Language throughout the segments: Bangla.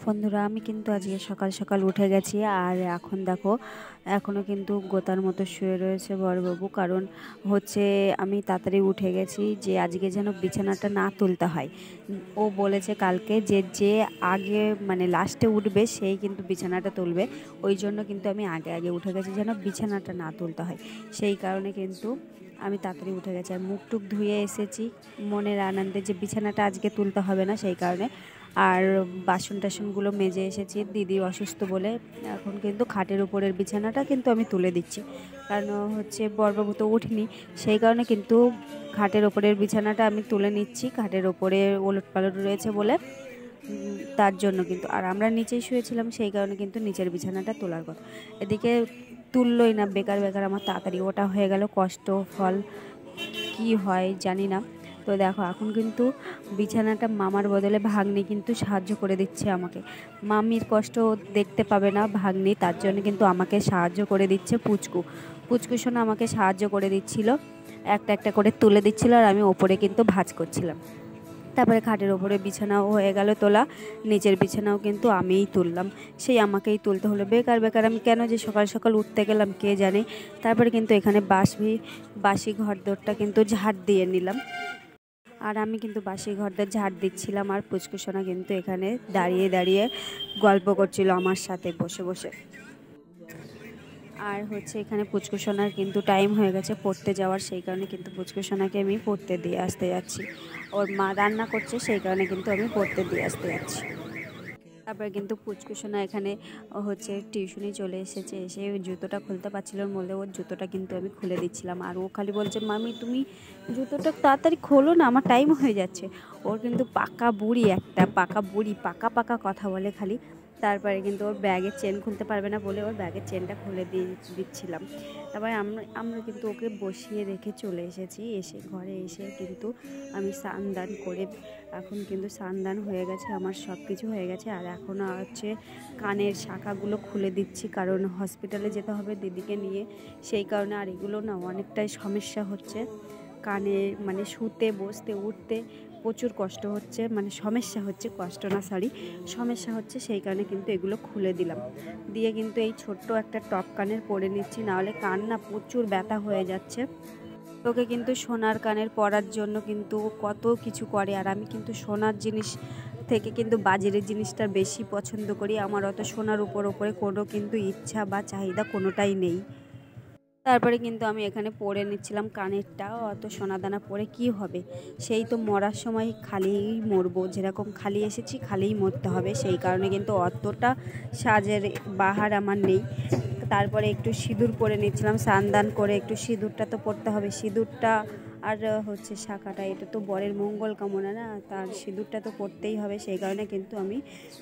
বন্ধুরা, আমি কিন্তু আজকে সকাল সকাল উঠে গেছি। আর এখন দেখো, এখনও কিন্তু গোতার মতো শুয়ে রয়েছে বড়বাবু। কারণ হচ্ছে আমি তাড়াতাড়ি উঠে গেছি যে আজকে যেন বিছানাটা না তুলতে হয়। ও বলেছে কালকে যে যে আগে মানে লাস্টে উঠবে সেই কিন্তু বিছানাটা তুলবে। ওই জন্য কিন্তু আমি আগে আগে উঠে গেছি যেন বিছানাটা না তুলতে হয়। সেই কারণে কিন্তু আমি তাড়াতাড়ি উঠে গেছি। আর মুখ টুক ধুয়ে এসেছি মনের আনন্দে যে বিছানাটা আজকে তুলতে হবে না, সেই কারণে। আর বাসন টাসনগুলো মেজে এসেছি দিদি অসুস্থ বলে। এখন কিন্তু খাটের উপরের বিছানাটা কিন্তু আমি তুলে দিচ্ছি, কারণ হচ্ছে বড়বাবু তো উঠিনি, সেই কারণে কিন্তু খাটের ওপরের বিছানাটা আমি তুলে নিচ্ছি। খাটের ওপরে ওলট পালট রয়েছে বলে তার জন্য কিন্তু। আর আমরা নিচেই শুয়েছিলাম, সেই কারণে কিন্তু নিচের বিছানাটা তোলার কথা। এদিকে তুললই না, বেকার বেকার আমার তাড়াতাড়ি ওটা হয়ে গেল, কষ্ট ফল কি হয় জানি না। তো দেখো, এখন কিন্তু বিছানাটা মামার বদলে ভাগ্নি কিন্তু সাহায্য করে দিচ্ছে আমাকে। মামির কষ্ট দেখতে পাবে না ভাগ্নি, তার জন্য কিন্তু আমাকে সাহায্য করে দিচ্ছে পুচকু সোনা আমাকে সাহায্য করে দিচ্ছিল, একটা একটা করে তুলে দিচ্ছিল, আর আমি ওপরে কিন্তু ভাঁজ করছিলাম। তারপরে খাটের ওপরে বিছানাও হয়ে গেল তোলা, নিচের বিছানাও কিন্তু আমিই তুললাম। সেই আমাকেই তুলতে হলো, বেকার বেকার আমি কেন যে সকাল সকাল উঠতে গেলাম কে জানে। তারপরে কিন্তু এখানে বাসি ঘরদোরটা কিন্তু ঝাড় দিয়ে নিলাম। আর আমি কিন্তু বাসি ঘরদের ঝাড় দিচ্ছিলাম, আর পুচকুসোনা কিন্তু এখানে দাঁড়িয়ে দাঁড়িয়ে গল্প করছিল আমার সাথে বসে বসে। আর হচ্ছে এখানে পুচকুসোনার কিন্তু টাইম হয়ে গেছে পড়তে যাওয়ার, সেই কারণে কিন্তু পুচকুসোনাকে আমি পড়তে দিয়ে আসতে যাচ্ছি। ওর মা রান্না করছে, সেই কারণে কিন্তু আমি পড়তে দিয়ে আসতে যাচ্ছি। তারপরে কিন্তু পুচকুসোনা এখানে হচ্ছে টিউশনি চলে এসেছে, এসে জুতোটা খুলতে পারছিল ওর মধ্যে, ওর জুতোটা কিন্তু আমি খুলে দিচ্ছিলাম। আর ও খালি বলছে, মামি তুমি জুতোটা তাড়াতাড়ি খোলো না, আমার টাইম হয়ে যাচ্ছে। ওর কিন্তু পাকা বুড়ি, একটা পাকা বুড়ি, পাকা পাকা কথা বলে খালি। তারপরে কিন্তু ওর ব্যাগের চেন খুলতে পারবে না বলে ওর ব্যাগের চেনটা খুলে দিচ্ছিলাম। তারপরে আমরা কিন্তু ওকে বসিয়ে রেখে চলে এসেছি। এসে ঘরে এসে কিন্তু আমি স্নান দান করে, এখন কিন্তু স্নান দান হয়ে গেছে, আমার সব কিছু হয়ে গেছে। আর এখন হচ্ছে কানের শাখাগুলো খুলে দিচ্ছি, কারণ হসপিটালে যেতে হবে দিদিকে নিয়ে, সেই কারণে। আর এগুলো না অনেকটাই সমস্যা হচ্ছে, কানে মানে শুতে বসতে উঠতে প্রচুর কষ্ট হচ্ছে, মানে সমস্যা হচ্ছে, কষ্ট না সরি সমস্যা হচ্ছে, সেই কারণে কিন্তু এগুলো খুলে দিলাম। দিয়ে কিন্তু এই ছোট্ট একটা টপ কানের পরে নিচ্ছি, নাহলে কান না প্রচুর ব্যথা হয়ে যাচ্ছে। তোকে কিন্তু সোনার কানের পরার জন্য কিন্তু কত কিছু করে, আর আমি কিন্তু সোনার জিনিস থেকে কিন্তু বাজারের জিনিসটা বেশি পছন্দ করি। আমার অত সোনার উপরে কোনো কিন্তু ইচ্ছা বা চাহিদা কোনোটাই নেই। তারপরে কিন্তু আমি এখানে পরে নিচ্ছিলাম কানেরটা। অত সোনাদানা পরে কি হবে, সেই তো মরার সময় খালিই মরবো, যেরকম খালি এসেছি খালিই মরতে হবে, সেই কারণে কিন্তু অতটা সাজের বাহার আমার নেই। তারপরে একটু সিঁদুর পরে নিচ্ছিলাম, স্নান করে একটু সিঁদুরটা তো পরতে হবে, সিঁদুরটা আর হচ্ছে শাখাটা, এটা তো বরের মঙ্গল কামনা না, তার সিঁদুরটা তো পরতেই হবে, সেই কারণে কিন্তু আমি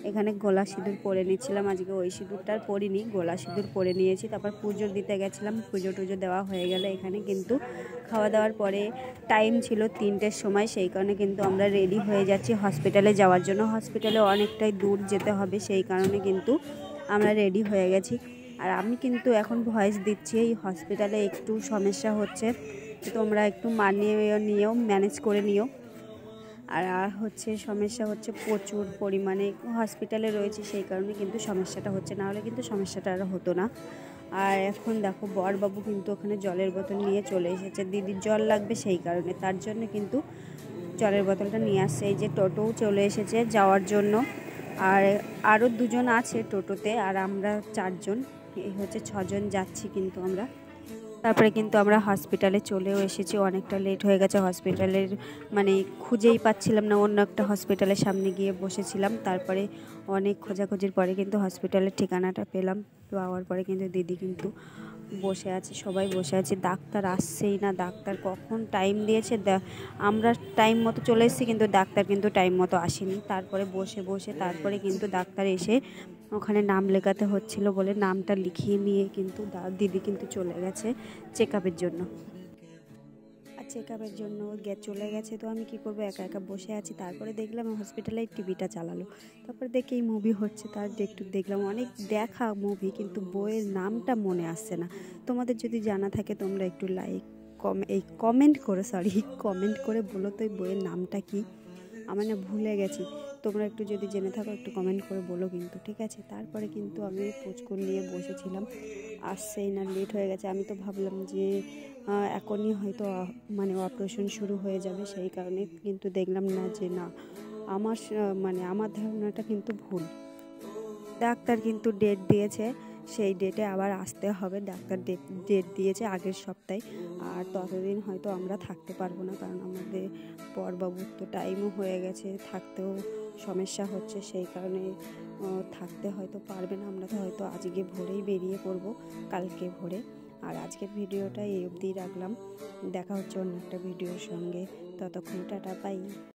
এখানে গোলা সিঁদুর পরে নিচ্ছিলাম। আজকে ওই সিঁদুরটা আর পরিনি, গোলা সিঁদুর পরে নিয়েছি। তারপর পুজো দিতে গেছিলাম, পুজো টুজো দেওয়া হয়ে গেলে এখানে কিন্তু খাওয়া দাওয়ার পরে টাইম ছিল 3টের সময়, সেই কারণে কিন্তু আমরা রেডি হয়ে যাচ্ছি হসপিটালে যাওয়ার জন্য। হসপিটালে অনেকটাই দূর যেতে হবে, সেই কারণে কিন্তু আমরা রেডি হয়ে গেছি। আর আমি কিন্তু এখন ভয়েস দিচ্ছি, এই হসপিটালে একটু সমস্যা হচ্ছে, তোমরা একটু মানিয়ে নিও, ম্যানেজ করে নিও। আর হচ্ছে সমস্যা হচ্ছে প্রচুর পরিমাণে, হসপিটালে রয়েছে সেই কারণে কিন্তু সমস্যাটা হচ্ছে, না হলে কিন্তু সমস্যাটা আর হতো না। আর এখন দেখো বরবাবু কিন্তু ওখানে জলের বোতল নিয়ে চলে এসেছে, দিদির জল লাগবে সেই কারণে, তার জন্য কিন্তু জলের বোতলটা নিয়ে আসছে। এই যে টোটোও চলে এসেছে যাওয়ার জন্য, আর আরও 2জন আছে টোটোতে, আর আমরা 4জন, এই হচ্ছে 6জন যাচ্ছি কিন্তু আমরা। তারপরে কিন্তু আমরা হসপিটালে চলেও এসেছি, অনেকটা লেট হয়ে গেছে। হসপিটালের মানে খুঁজেই পাচ্ছিলাম না, অন্য একটা হসপিটালের সামনে গিয়ে বসেছিলাম। তারপরে অনেক খোঁজাখুঁজির পরে কিন্তু হসপিটালের ঠিকানাটা পেলাম, পাওয়ার পরে কিন্তু দিদি কিন্তু বসে আছে, সবাই বসে আছে, ডাক্তার আসছেই না। ডাক্তার কখন টাইম দিয়েছে, আমরা টাইম মতো চলে এসেছি কিন্তু ডাক্তার কিন্তু টাইম মতো আসেনি। তারপরে বসে বসে তারপরে কিন্তু ডাক্তার এসে ওখানে নাম লেখাতে হচ্ছিল বলে নামটা লিখিয়ে নিয়ে কিন্তু দিদি কিন্তু চলে গেছে চেকআপের জন্য। আর চেকআপের জন্য চলে গেছে, তো আমি কি করবো, একা একা বসে আছি। তারপরে দেখলাম হসপিটালে টিভিটা চালালো, তারপরে দেখি এই মুভি হচ্ছে, তার একটু দেখলাম, অনেক দেখা মুভি, কিন্তু বইয়ের নামটা মনে আসছে না। তোমাদের যদি জানা থাকে তোমরা একটু কমেন্ট করে বলো তো এই বইয়ের নামটা কি। আমার না ভুলে গেছি। তোমরা একটু যদি জেনে থাকো একটু কমেন্ট করে বলো কিন্তু, ঠিক আছে। তারপরে কিন্তু আমি পুচকু নিয়ে বসেছিলাম, আসছেই না, লেট হয়ে গেছে। আমি তো ভাবলাম যে এখনই হয়তো মানে অপারেশন শুরু হয়ে যাবে, সেই কারণে কিন্তু দেখলাম না যে না, আমার ধারণাটা কিন্তু ভুল। ডাক্তার কিন্তু ডেট দিয়েছে, সেই ডেটে আবার আসতে হবে। ডাক্তার ডেট দিয়েছে আগের সপ্তাহে, আর ততদিন হয়তো আমরা থাকতে পারবো না, কারণ আমাদের বরবাবুর তো টাইমও হয়ে গেছে, থাকতেও সমস্যা হচ্ছে, সেই কারণে থাকতে হয়তো পারবে না। আমরা তো হয়তো আজকে ভোরেই বেরিয়ে পড়বো, কালকে ভোরে। আর আজকের ভিডিওটা এই অবধিই রাখলাম, দেখা হচ্ছে অন্য একটা ভিডিওর সঙ্গে। ততক্ষণ টাটা, বাই।